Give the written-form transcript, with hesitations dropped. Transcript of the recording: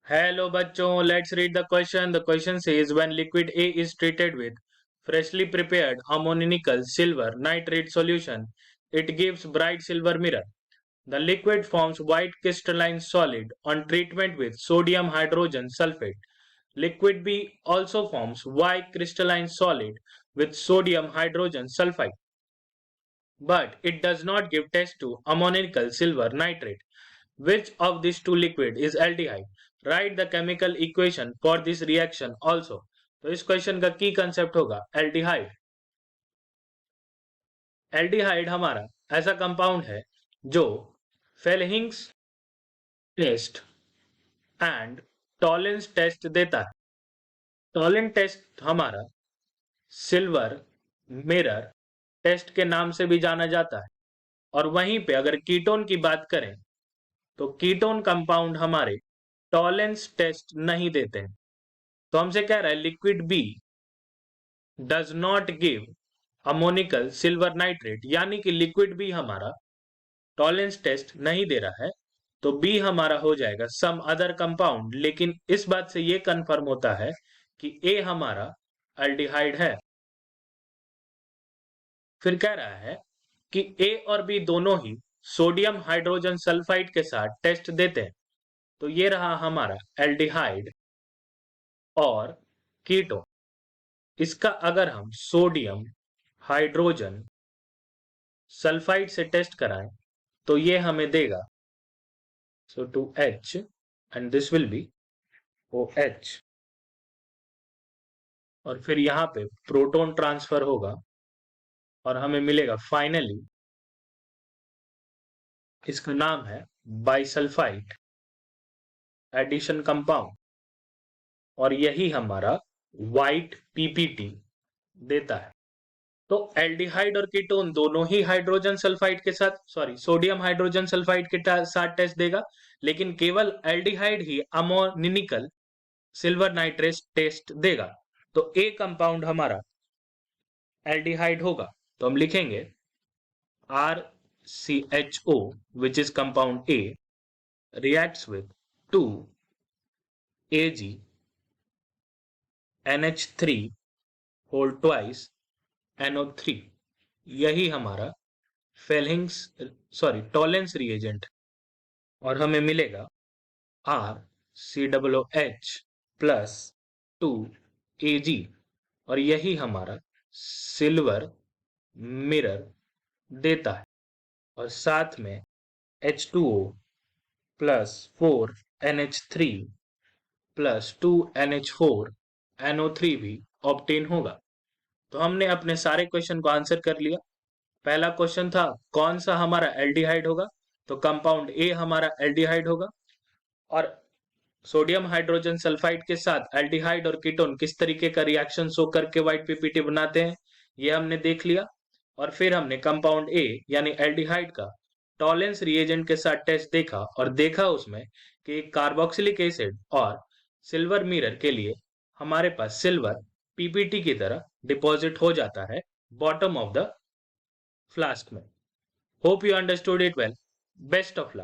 Hello bachon, let's read the question. The question says when liquid A is treated with freshly prepared ammoniacal silver nitrate solution, it gives bright silver mirror. The liquid forms white crystalline solid on treatment with sodium hydrogen sulfate. Liquid B also forms white crystalline solid with sodium hydrogen sulfide, but it does not give test to ammoniacal silver nitrate. Which of these two liquid is aldehyde? Write the chemical equation for this reaction also. तो इस question का की concept होगा aldehyde. Aldehyde हमारा ऐसा compound है जो फेल्हिंग्स test and Tollens test देता है. टॉलेंट टेस्ट हमारा सिल्वर मिरर टेस्ट के नाम से भी जाना जाता है. और वहीं पे अगर कीटोन की बात करें तो कीटोन कंपाउंड हमारे टॉलेंस टेस्ट नहीं देते हैं. तो हमसे कह रहा है liquid B does not give ammoniacal silver nitrate, यानी कि लिक्विड बी हमारा टॉलेंस टेस्ट नहीं दे रहा है. तो बी हमारा हो जाएगा सम अदर कंपाउंड. लेकिन इस बात से ये कंफर्म होता है कि ए हमारा अल्डिहाइड है. फिर कह रहा है कि ए और बी दोनों ही सोडियम हाइड्रोजन सल्फाइड के साथ टेस्ट देते हैं. तो ये रहा हमारा एल्डिहाइड और कीटोन. इसका अगर हम सोडियम हाइड्रोजन सल्फाइड से टेस्ट कराएं तो ये हमें देगा सो 2H and this will be OH. और फिर यहां पे प्रोटॉन ट्रांसफर होगा और हमें मिलेगा फाइनली इसका नाम है बाइसल्फाइड एडिशन कंपाउंड. और यही हमारा व्हाइट पीपीटी देता है. तो एल्डिहाइड और कीटोन दोनों ही हाइड्रोजन सल्फाइड के साथ सोडियम हाइड्रोजन सल्फाइड के साथ टेस्ट देगा, लेकिन केवल एल्डिहाइड ही अमोनिकल सिल्वर नाइट्रेट टेस्ट देगा. तो ए कंपाउंड हमारा एल्डिहाइड होगा. तो हम लिखेंगे RCHO which is compound A reacts with 2Ag NH3 whole twice NO3. यही हमारा टॉलेंस रिएजेंट. और हमें मिलेगा RCOOH प्लस 2Ag. और यही हमारा सिल्वर मिरर देता है. और साथ में H2O plus 4NH3 plus 2NH4 NO3 भी ऑब्टेन होगा. तो हमने अपने सारे क्वेश्चन को आंसर कर लिया. पहला क्वेश्चन था कौन सा हमारा एल्डिहाइड होगा, तो कंपाउंड ए हमारा एल्डिहाइड होगा. और सोडियम हाइड्रोजन सल्फाइड के साथ एल्डिहाइड और कीटोन किस तरीके का रिएक्शन शो करके व्हाइट पीपीटी बनाते हैं ये हमने देख लिया. और फिर हमने कंपाउंड ए यानी एल्डिहाइड का टॉलेंस रिएजेंट के साथ टेस्ट देखा और देखा उसमें कि कार्बोक्सिलिक एसिड और सिल्वर मिरर के लिए हमारे पास सिल्वर पीपीटी की तरह डिपॉजिट हो जाता है बॉटम ऑफ द फ्लास्क में. Hope you understood it well. Best of luck.